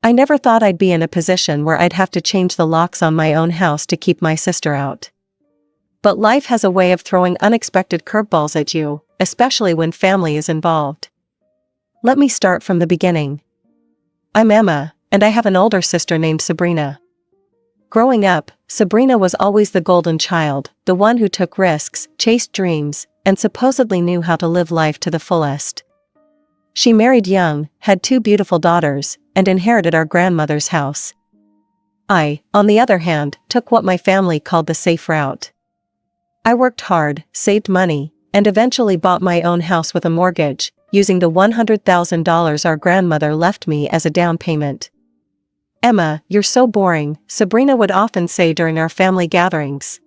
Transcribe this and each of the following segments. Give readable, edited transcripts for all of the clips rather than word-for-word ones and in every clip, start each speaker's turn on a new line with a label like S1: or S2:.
S1: I never thought I'd be in a position where I'd have to change the locks on my own house to keep my sister out. But life has a way of throwing unexpected curveballs at you, especially when family is involved. Let me start from the beginning. I'm Emma, and I have an older sister named Sabrina. Growing up, Sabrina was always the golden child, the one who took risks, chased dreams, and supposedly knew how to live life to the fullest. She married young, had 2 beautiful daughters, and inherited our grandmother's house. I, on the other hand, took what my family called the safe route. I worked hard, saved money, and eventually bought my own house with a mortgage, using the $100,000 our grandmother left me as a down payment. "Emma, you're so boring," Sabrina would often say during our family gatherings.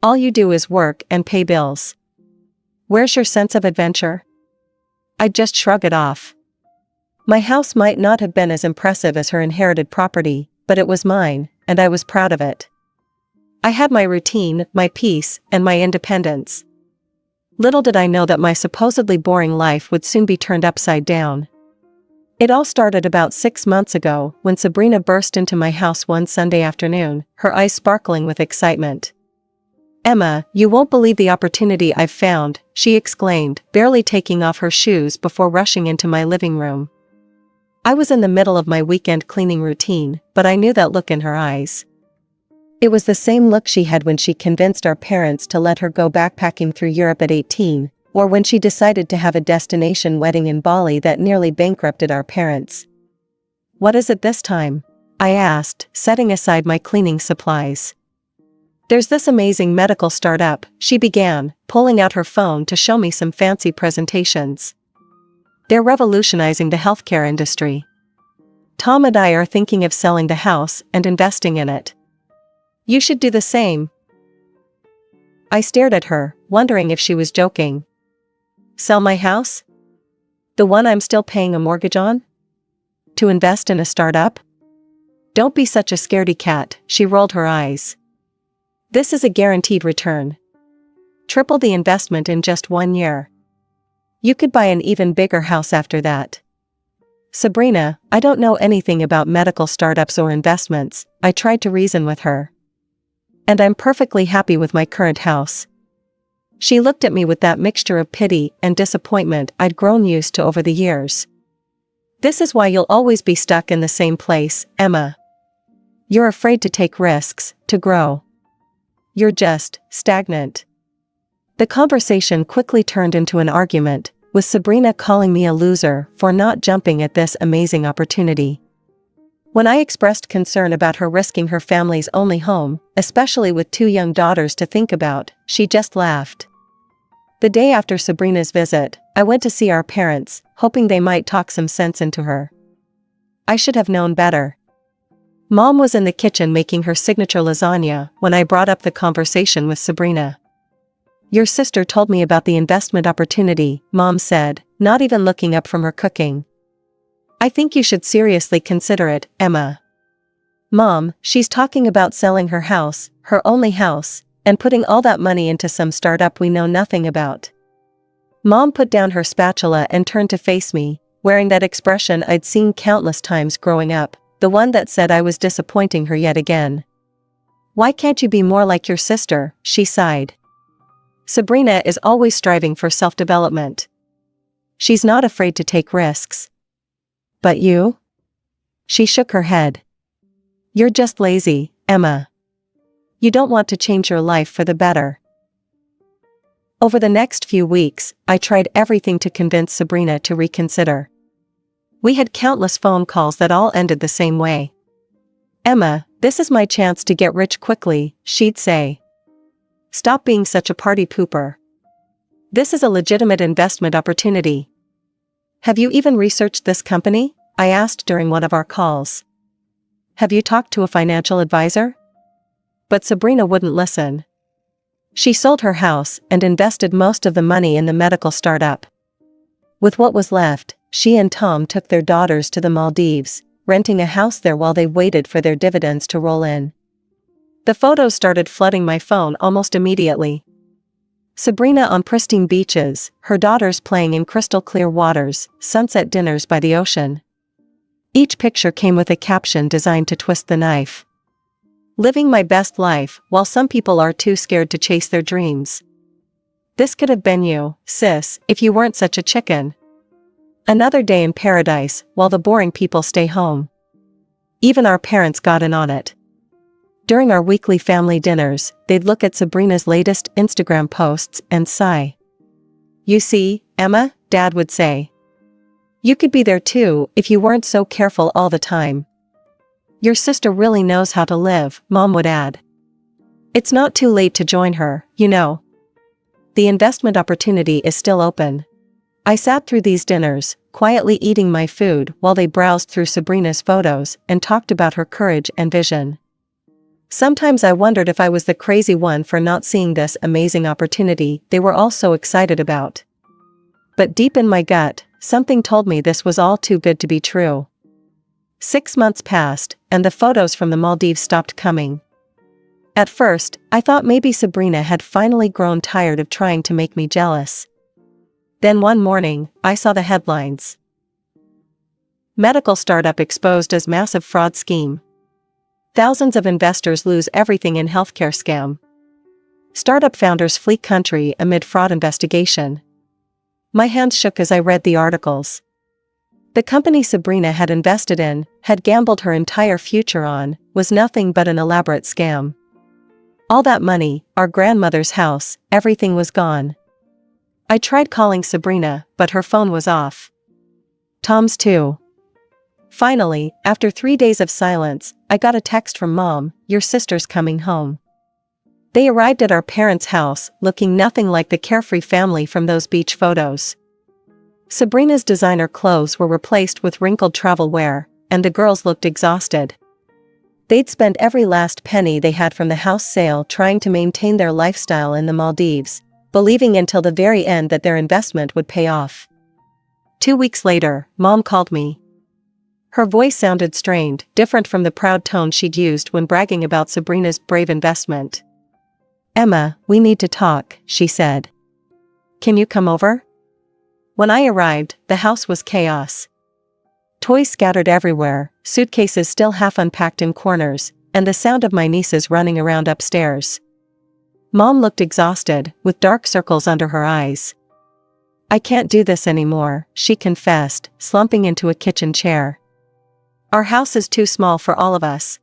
S1: "All you do is work and pay bills. Where's your sense of adventure?" I'd just shrug it off. My house might not have been as impressive as her inherited property, but it was mine, and I was proud of it. I had my routine, my peace, and my independence. Little did I know that my supposedly boring life would soon be turned upside down. It all started about 6 months ago when Sabrina burst into my house one Sunday afternoon, her eyes sparkling with excitement. "Emma, you won't believe the opportunity I've found," she exclaimed, barely taking off her shoes before rushing into my living room. I was in the middle of my weekend cleaning routine, but I knew that look in her eyes. It was the same look she had when she convinced our parents to let her go backpacking through Europe at 18, or when she decided to have a destination wedding in Bali that nearly bankrupted our parents. "What is it this time?" I asked, setting aside my cleaning supplies. "There's this amazing medical startup," she began, pulling out her phone to show me some fancy presentations. "They're revolutionizing the healthcare industry. Tom and I are thinking of selling the house and investing in it. You should do the same." I stared at her, wondering if she was joking. "Sell my house? The one I'm still paying a mortgage on? To invest in a startup? Don't be such a scaredy cat," she rolled her eyes. "This is a guaranteed return. Triple the investment in just 1 year. You could buy an even bigger house after that." "Sabrina, I don't know anything about medical startups or investments," I tried to reason with her. "And I'm perfectly happy with my current house." She looked at me with that mixture of pity and disappointment I'd grown used to over the years. "This is why you'll always be stuck in the same place, Emma. You're afraid to take risks, to grow. You're just stagnant." The conversation quickly turned into an argument, with Sabrina calling me a loser for not jumping at this amazing opportunity. When I expressed concern about her risking her family's only home, especially with 2 young daughters to think about, she just laughed. The day after Sabrina's visit, I went to see our parents, hoping they might talk some sense into her. I should have known better. Mom was in the kitchen making her signature lasagna when I brought up the conversation with Sabrina. "Your sister told me about the investment opportunity," Mom said, not even looking up from her cooking. "I think you should seriously consider it, Emma." "Mom, she's talking about selling her house, her only house, and putting all that money into some startup we know nothing about." Mom put down her spatula and turned to face me, wearing that expression I'd seen countless times growing up, the one that said I was disappointing her yet again. "Why can't you be more like your sister?" she sighed. "Sabrina is always striving for self-development. She's not afraid to take risks. But you?" She shook her head. "You're just lazy, Emma. You don't want to change your life for the better." Over the next few weeks, I tried everything to convince Sabrina to reconsider. We had countless phone calls that all ended the same way. "Emma, this is my chance to get rich quickly," she'd say. "Stop being such a party pooper. This is a legitimate investment opportunity. Have you even researched this company?" I asked during one of our calls. "Have you talked to a financial advisor?" But Sabrina wouldn't listen. She sold her house and invested most of the money in the medical startup. With what was left, she and Tom took their daughters to the Maldives, renting a house there while they waited for their dividends to roll in. The photos started flooding my phone almost immediately. Sabrina on pristine beaches, her daughters playing in crystal clear waters, sunset dinners by the ocean. Each picture came with a caption designed to twist the knife. Living my best life, while some people are too scared to chase their dreams. This could have been you, sis, if you weren't such a chicken. Another day in paradise, while the boring people stay home. Even our parents got in on it. During our weekly family dinners, they'd look at Sabrina's latest Instagram posts and sigh. You see, Emma, Dad would say. You could be there too if you weren't so careful all the time. Your sister really knows how to live, Mom would add. It's not too late to join her, you know. The investment opportunity is still open. I sat through these dinners, quietly eating my food while they browsed through Sabrina's photos and talked about her courage and vision. Sometimes I wondered if I was the crazy one for not seeing this amazing opportunity they were all so excited about. But deep in my gut, something told me this was all too good to be true. 6 months passed, and the photos from the Maldives stopped coming. At first, I thought maybe Sabrina had finally grown tired of trying to make me jealous. Then one morning, I saw the headlines. Medical startup exposed as massive fraud scheme. Thousands of investors lose everything in healthcare scam. Startup founders flee country amid fraud investigation. My hands shook as I read the articles. The company Sabrina had invested in, had gambled her entire future on, was nothing but an elaborate scam. All that money, our grandmother's house, everything was gone. I tried calling Sabrina, but her phone was off. Tom's too. Finally, after 3 days of silence, I got a text from Mom, your sister's coming home. They arrived at our parents' house, looking nothing like the carefree family from those beach photos. Sabrina's designer clothes were replaced with wrinkled travel wear, and the girls looked exhausted. They'd spent every last penny they had from the house sale trying to maintain their lifestyle in the Maldives, believing until the very end that their investment would pay off. 2 weeks later, Mom called me. Her voice sounded strained, different from the proud tone she'd used when bragging about Sabrina's brave investment. Emma, we need to talk, she said. Can you come over? When I arrived, the house was chaos. Toys scattered everywhere, suitcases still half unpacked in corners, and the sound of my nieces running around upstairs. Mom looked exhausted, with dark circles under her eyes. I can't do this anymore, she confessed, slumping into a kitchen chair. Our house is too small for all of us.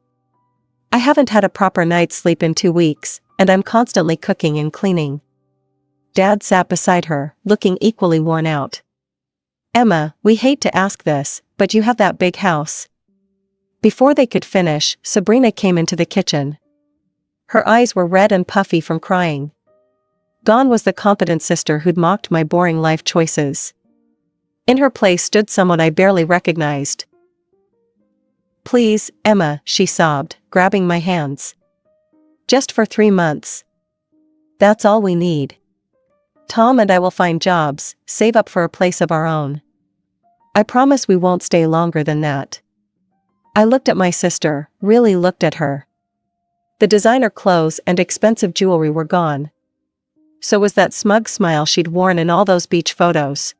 S1: I haven't had a proper night's sleep in 2 weeks, and I'm constantly cooking and cleaning. Dad sat beside her, looking equally worn out. Emma, we hate to ask this, but you have that big house. Before they could finish, Sabrina came into the kitchen. Her eyes were red and puffy from crying. Gone was the competent sister who'd mocked my boring life choices. In her place stood someone I barely recognized. Please, Emma, she sobbed, grabbing my hands. Just for 3 months. That's all we need. Tom and I will find jobs, save up for a place of our own. I promise we won't stay longer than that. I looked at my sister, really looked at her. The designer clothes and expensive jewelry were gone. So was that smug smile she'd worn in all those beach photos.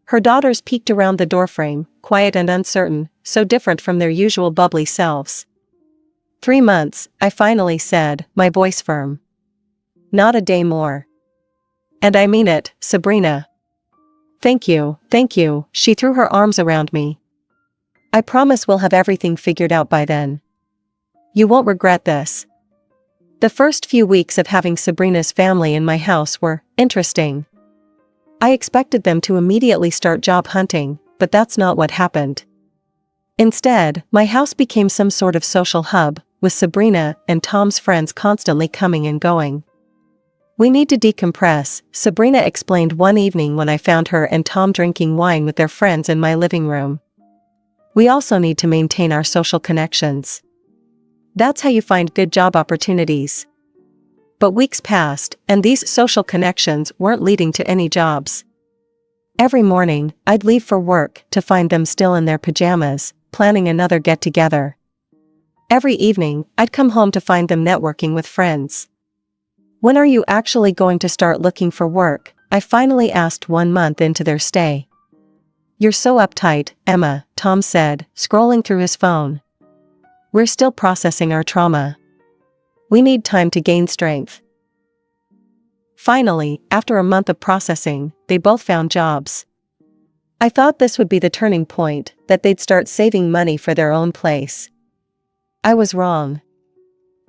S1: Her daughters peeked around the doorframe, quiet and uncertain, so different from their usual bubbly selves. 3 months, I finally said, my voice firm. Not a day more. And I mean it, Sabrina. Thank you, she threw her arms around me. I promise we'll have everything figured out by then. You won't regret this. The first few weeks of having Sabrina's family in my house were interesting. I expected them to immediately start job hunting, but that's not what happened. Instead, my house became some sort of social hub, with Sabrina and Tom's friends constantly coming and going. We need to decompress, Sabrina explained one evening when I found her and Tom drinking wine with their friends in my living room. We also need to maintain our social connections. That's how you find good job opportunities. But weeks passed, and these social connections weren't leading to any jobs. Every morning, I'd leave for work to find them still in their pajamas, planning another get-together. Every evening, I'd come home to find them networking with friends. When are you actually going to start looking for work? I finally asked 1 month into their stay. You're so uptight, Emma, Tom said, scrolling through his phone. We're still processing our trauma. We need time to gain strength. Finally, after a month of processing, they both found jobs. I thought this would be the turning point, that they'd start saving money for their own place. I was wrong.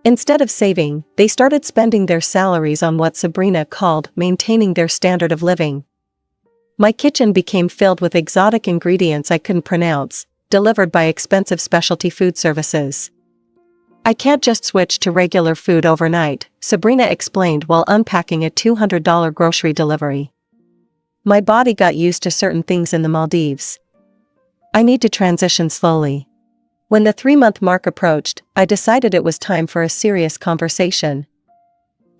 S1: Instead of saving, they started spending their salaries on what Sabrina called maintaining their standard of living. My kitchen became filled with exotic ingredients I couldn't pronounce, delivered by expensive specialty food services. I can't just switch to regular food overnight, Sabrina explained while unpacking a $200 grocery delivery. My body got used to certain things in the Maldives. I need to transition slowly. When the 3-month mark approached, I decided it was time for a serious conversation.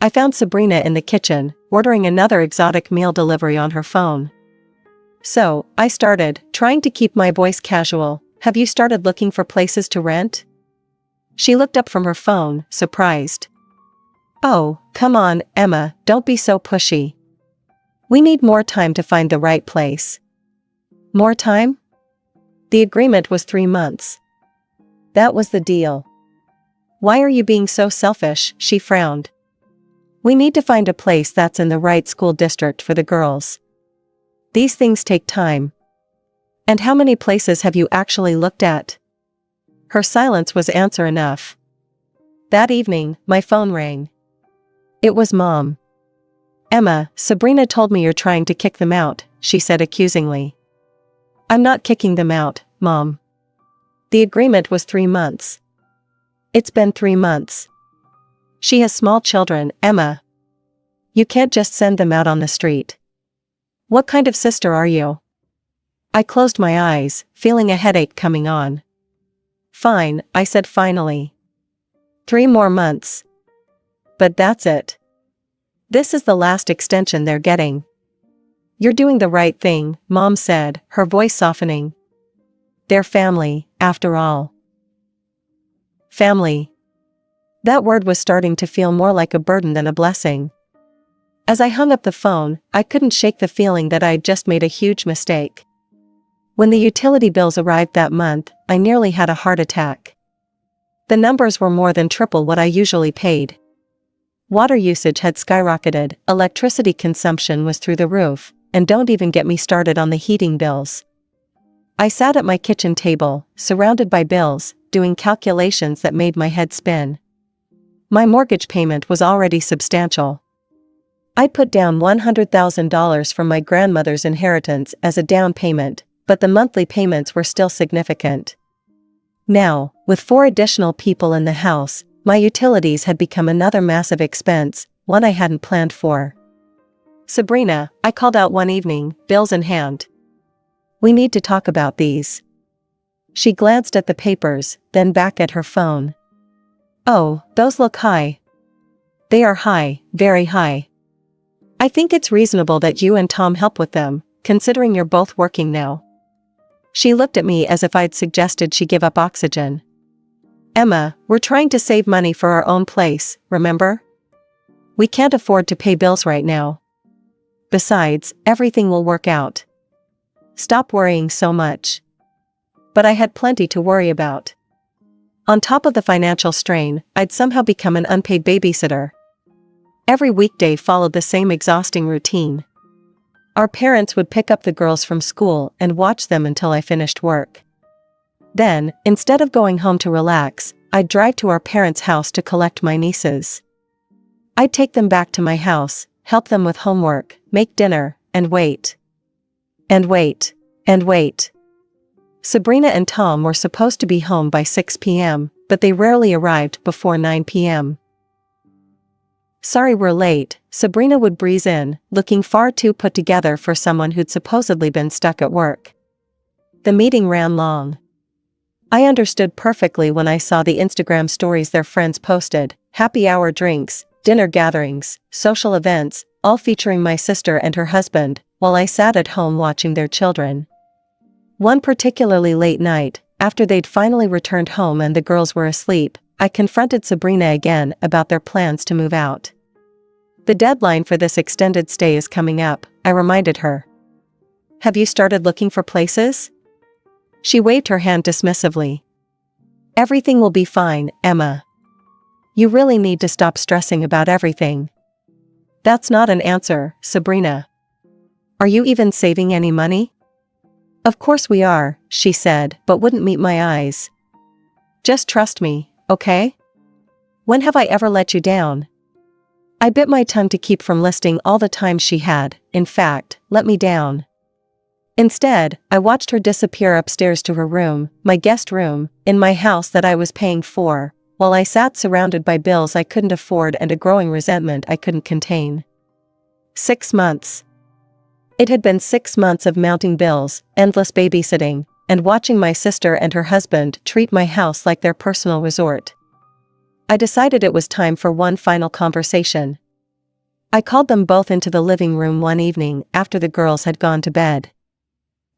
S1: I found Sabrina in the kitchen, ordering another exotic meal delivery on her phone. So, I started, trying to keep my voice casual. Have you started looking for places to rent? She looked up from her phone, surprised. Oh, come on, Emma, don't be so pushy. We need more time to find the right place. More time? The agreement was 3 months. That was the deal. Why are you being so selfish? She frowned. We need to find a place that's in the right school district for the girls. These things take time. And how many places have you actually looked at? Her silence was answer enough. That evening, my phone rang. It was Mom. Emma, Sabrina told me you're trying to kick them out, she said accusingly. I'm not kicking them out, Mom. The agreement was 3 months. It's been 3 months. She has small children, Emma. You can't just send them out on the street. What kind of sister are you? I closed my eyes, feeling a headache coming on. Fine, I said finally. 3 more months. But that's it. This is the last extension they're getting. You're doing the right thing, Mom said, her voice softening. They're family, after all. Family. That word was starting to feel more like a burden than a blessing. As I hung up the phone, I couldn't shake the feeling that I'd just made a huge mistake. When the utility bills arrived that month, I nearly had a heart attack. The numbers were more than triple what I usually paid. Water usage had skyrocketed, electricity consumption was through the roof, and don't even get me started on the heating bills. I sat at my kitchen table, surrounded by bills, doing calculations that made my head spin. My mortgage payment was already substantial. I put down $100,000 from my grandmother's inheritance as a down payment, but the monthly payments were still significant. Now, with 4 additional people in the house, my utilities had become another massive expense, one I hadn't planned for. Sabrina, I called out one evening, bills in hand. We need to talk about these. She glanced at the papers, then back at her phone. Oh, those look high. They are high, very high. I think it's reasonable that you and Tom help with them, considering you're both working now. She looked at me as if I'd suggested she give up oxygen. Emma, we're trying to save money for our own place, remember? We can't afford to pay bills right now. Besides, everything will work out. Stop worrying so much. But I had plenty to worry about. On top of the financial strain, I'd somehow become an unpaid babysitter. Every weekday followed the same exhausting routine. Our parents would pick up the girls from school and watch them until I finished work. Then, instead of going home to relax, I'd drive to our parents' house to collect my nieces. I'd take them back to my house, help them with homework, make dinner, and wait. And wait. And wait. Sabrina and Tom were supposed to be home by 6 p.m., but they rarely arrived before 9 p.m. Sorry we're late, Sabrina would breeze in, looking far too put together for someone who'd supposedly been stuck at work. The meeting ran long. I understood perfectly when I saw the Instagram stories their friends posted, happy hour drinks, dinner gatherings, social events, all featuring my sister and her husband, while I sat at home watching their children. One particularly late night, after they'd finally returned home and the girls were asleep, I confronted Sabrina again about their plans to move out. The deadline for this extended stay is coming up, I reminded her. Have you started looking for places? She waved her hand dismissively. Everything will be fine, Emma. You really need to stop stressing about everything. That's not an answer, Sabrina. Are you even saving any money? Of course we are, she said, but wouldn't meet my eyes. Just trust me, okay? When have I ever let you down? I bit my tongue to keep from listing all the times she had, in fact, let me down. Instead, I watched her disappear upstairs to her room, my guest room, in my house that I was paying for, while I sat surrounded by bills I couldn't afford and a growing resentment I couldn't contain. 6 months. It had been 6 months of mounting bills, endless babysitting, and watching my sister and her husband treat my house like their personal resort. I decided it was time for one final conversation. I called them both into the living room one evening after the girls had gone to bed.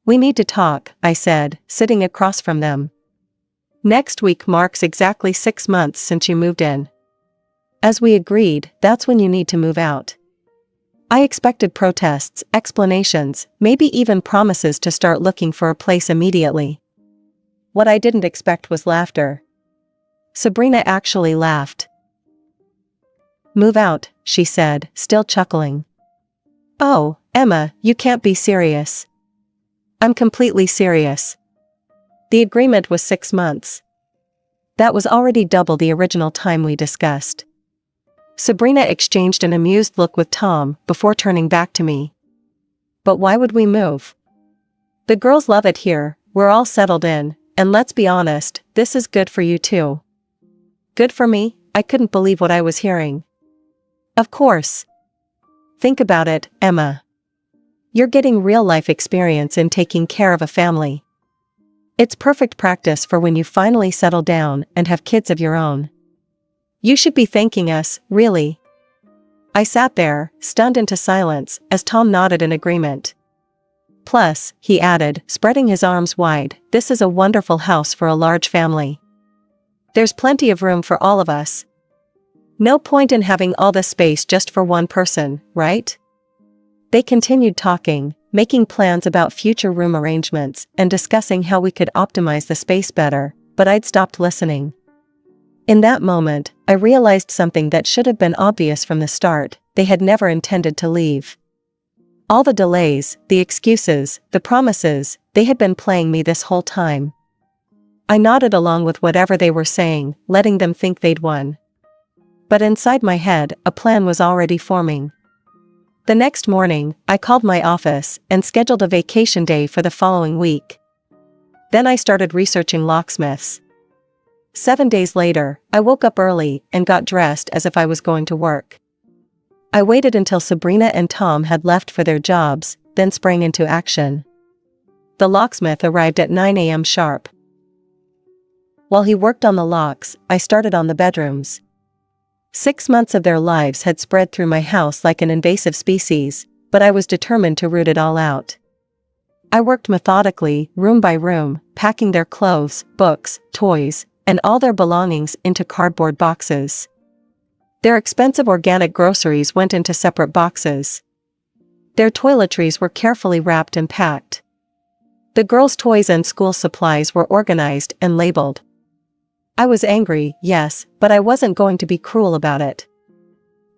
S1: We need to talk, I said, sitting across from them. Next week marks exactly 6 months since you moved in. As we agreed, that's when you need to move out. I expected protests, explanations, maybe even promises to start looking for a place immediately. What I didn't expect was laughter. Sabrina actually laughed. Move out, she said, still chuckling. Oh, Emma, you can't be serious. I'm completely serious. The agreement was 6 months. That was already double the original time we discussed. Sabrina exchanged an amused look with Tom before turning back to me. But why would we move? The girls love it here, we're all settled in, and let's be honest, this is good for you too. Good for me? I couldn't believe what I was hearing. Of course. Think about it, Emma. You're getting real-life experience in taking care of a family. It's perfect practice for when you finally settle down and have kids of your own. You should be thanking us, really. I sat there, stunned into silence, as Tom nodded in agreement. Plus, he added, spreading his arms wide, this is a wonderful house for a large family. There's plenty of room for all of us. No point in having all this space just for one person, right? They continued talking, making plans about future room arrangements and discussing how we could optimize the space better, but I'd stopped listening. In that moment, I realized something that should have been obvious from the start: they had never intended to leave. All the delays, the excuses, the promises, they had been playing me this whole time. I nodded along with whatever they were saying, letting them think they'd won. But inside my head, a plan was already forming. The next morning, I called my office and scheduled a vacation day for the following week. Then I started researching locksmiths. 7 days later, I woke up early and got dressed as if I was going to work. I waited until Sabrina and Tom had left for their jobs, then sprang into action. The locksmith arrived at 9 a.m. sharp. While he worked on the locks, I started on the bedrooms. 6 months of their lives had spread through my house like an invasive species, but I was determined to root it all out. I worked methodically, room by room, packing their clothes, books, toys, and all their belongings into cardboard boxes. Their expensive organic groceries went into separate boxes. Their toiletries were carefully wrapped and packed. The girls' toys and school supplies were organized and labeled. I was angry, yes, but I wasn't going to be cruel about it.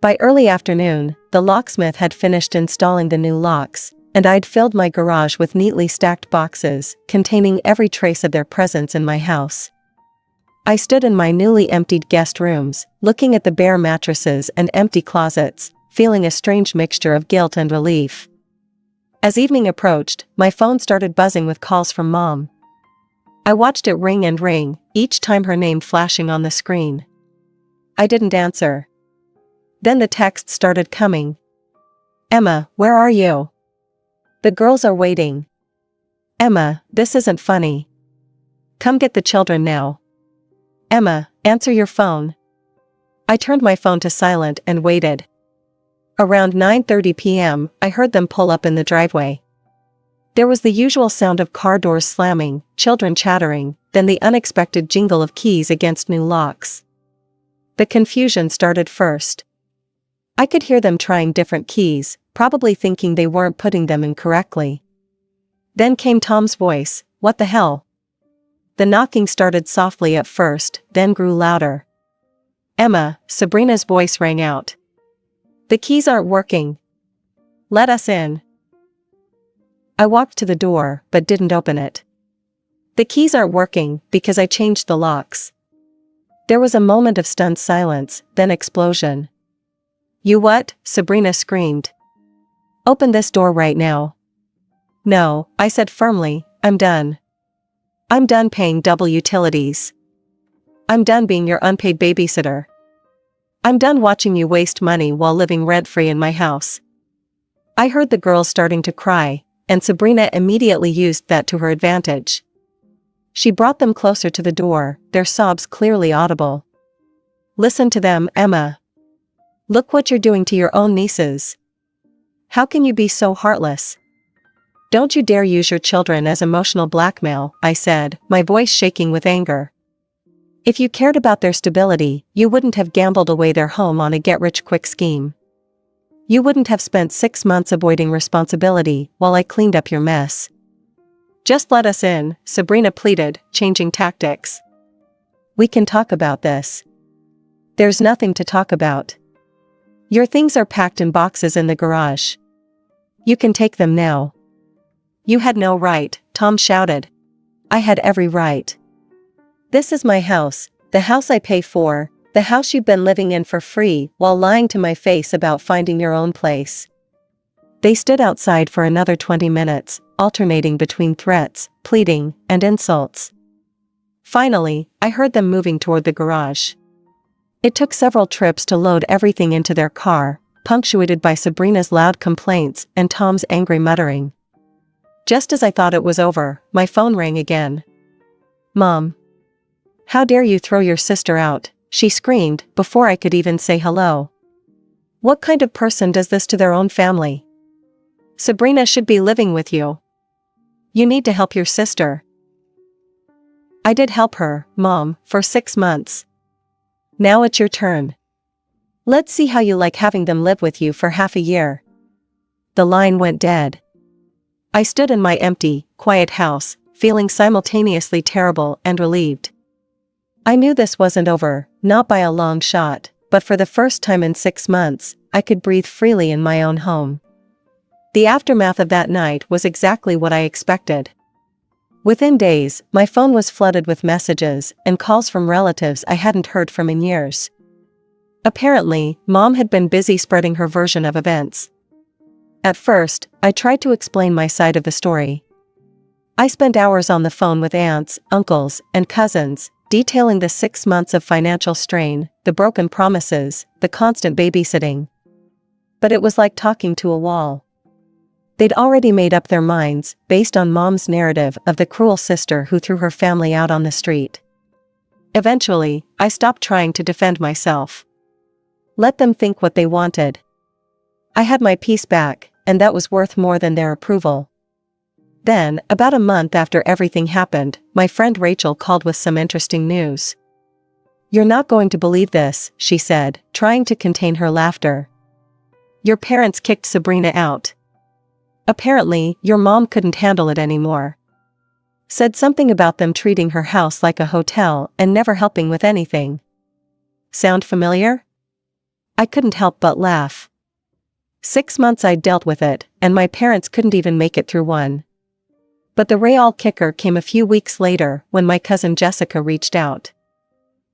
S1: By early afternoon, the locksmith had finished installing the new locks, and I'd filled my garage with neatly stacked boxes, containing every trace of their presence in my house. I stood in my newly emptied guest rooms, looking at the bare mattresses and empty closets, feeling a strange mixture of guilt and relief. As evening approached, my phone started buzzing with calls from Mom. I watched it ring and ring, each time her name flashing on the screen. I didn't answer. Then the texts started coming. Emma, where are you? The girls are waiting. Emma, this isn't funny. Come get the children now. Emma, answer your phone. I turned my phone to silent and waited. Around 9:30 p.m., I heard them pull up in the driveway. There was the usual sound of car doors slamming, children chattering, then the unexpected jingle of keys against new locks. The confusion started first. I could hear them trying different keys, probably thinking they weren't putting them in correctly. Then came Tom's voice, "What the hell?" The knocking started softly at first, then grew louder. "Emma," Sabrina's voice rang out. "The keys aren't working. Let us in." I walked to the door, but didn't open it. "The keys aren't working, because I changed the locks." There was a moment of stunned silence, then explosion. "You what?" Sabrina screamed. "Open this door right now." "No," I said firmly, "I'm done. I'm done paying double utilities. I'm done being your unpaid babysitter. I'm done watching you waste money while living rent-free in my house." I heard the girls starting to cry, and Sabrina immediately used that to her advantage. She brought them closer to the door, their sobs clearly audible. "Listen to them, Emma. Look what you're doing to your own nieces. How can you be so heartless? Don't you dare use your children as emotional blackmail," I said, my voice shaking with anger. "If you cared about their stability, you wouldn't have gambled away their home on a get-rich-quick scheme. You wouldn't have spent 6 months avoiding responsibility while I cleaned up your mess." "Just let us in," Sabrina pleaded, changing tactics. "We can talk about this." "There's nothing to talk about. Your things are packed in boxes in the garage. You can take them now." "You had no right," Tom shouted. "I had every right. This is my house, the house I pay for, the house you've been living in for free while lying to my face about finding your own place." They stood outside for another 20 minutes, alternating between threats, pleading, and insults. Finally, I heard them moving toward the garage. It took several trips to load everything into their car, punctuated by Sabrina's loud complaints and Tom's angry muttering. Just as I thought it was over, my phone rang again. "Mom. How dare you throw your sister out?" she screamed before I could even say hello. "What kind of person does this to their own family? Sabrina should be living with you. You need to help your sister." "I did help her, Mom, for 6 months. Now it's your turn. Let's see how you like having them live with you for half a year." The line went dead. I stood in my empty, quiet house, feeling simultaneously terrible and relieved. I knew this wasn't over, not by a long shot, but for the first time in 6 months, I could breathe freely in my own home. The aftermath of that night was exactly what I expected. Within days, my phone was flooded with messages and calls from relatives I hadn't heard from in years. Apparently, Mom had been busy spreading her version of events. At first, I tried to explain my side of the story. I spent hours on the phone with aunts, uncles, and cousins, detailing the 6 months of financial strain, the broken promises, the constant babysitting. But it was like talking to a wall. They'd already made up their minds, based on Mom's narrative of the cruel sister who threw her family out on the street. Eventually, I stopped trying to defend myself. Let them think what they wanted. I had my peace back, and that was worth more than their approval. Then, about a month after everything happened, my friend Rachel called with some interesting news. "You're not going to believe this," she said, trying to contain her laughter. "Your parents kicked Sabrina out. Apparently, your mom couldn't handle it anymore. Said something about them treating her house like a hotel and never helping with anything. Sound familiar?" I couldn't help but laugh. 6 months I'd dealt with it, and my parents couldn't even make it through one. But the real kicker came a few weeks later when my cousin Jessica reached out.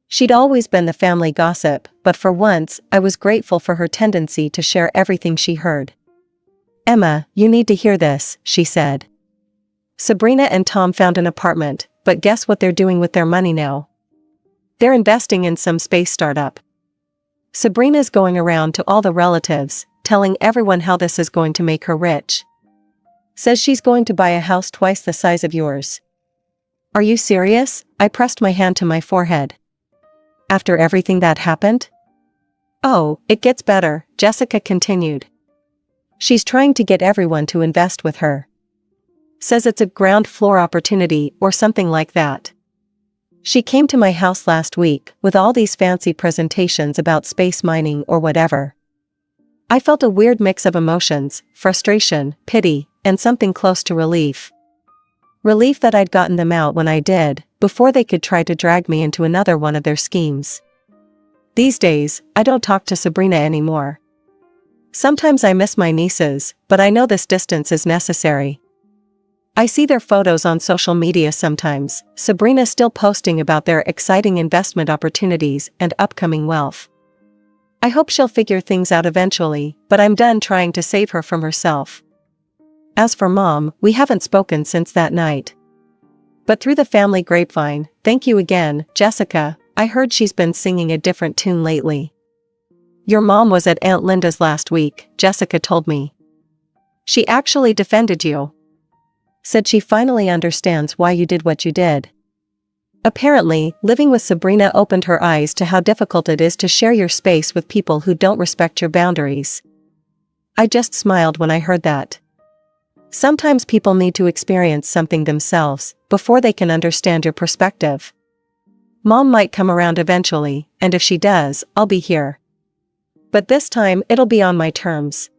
S1: She'd always been the family gossip, but for once, I was grateful for her tendency to share everything she heard. "Emma, you need to hear this," she said. "Sabrina and Tom found an apartment, but guess what they're doing with their money now? They're investing in some space startup. Sabrina's going around to all the relatives, telling everyone how this is going to make her rich. Says she's going to buy a house twice the size of yours." "Are you serious?" I pressed my hand to my forehead. "After everything that happened?" "Oh, it gets better," Jessica continued. "She's trying to get everyone to invest with her. Says it's a ground floor opportunity or something like that. She came to my house last week with all these fancy presentations about space mining or whatever." I felt a weird mix of emotions, frustration, pity, and something close to relief. Relief that I'd gotten them out when I did, before they could try to drag me into another one of their schemes. These days, I don't talk to Sabrina anymore. Sometimes I miss my nieces, but I know this distance is necessary. I see their photos on social media sometimes, Sabrina still posting about their exciting investment opportunities and upcoming wealth. I hope she'll figure things out eventually, but I'm done trying to save her from herself. As for Mom, we haven't spoken since that night. But through the family grapevine, thank you again, Jessica, I heard she's been singing a different tune lately. Your mom was at Aunt Linda's last week, Jessica told me. She actually defended you. Said she finally understands why you did what you did. Apparently, living with Sabrina opened her eyes to how difficult it is to share your space with people who don't respect your boundaries. I just smiled when I heard that. Sometimes people need to experience something themselves before they can understand your perspective. Mom might come around eventually, and if she does, I'll be here. But this time it'll be on my terms.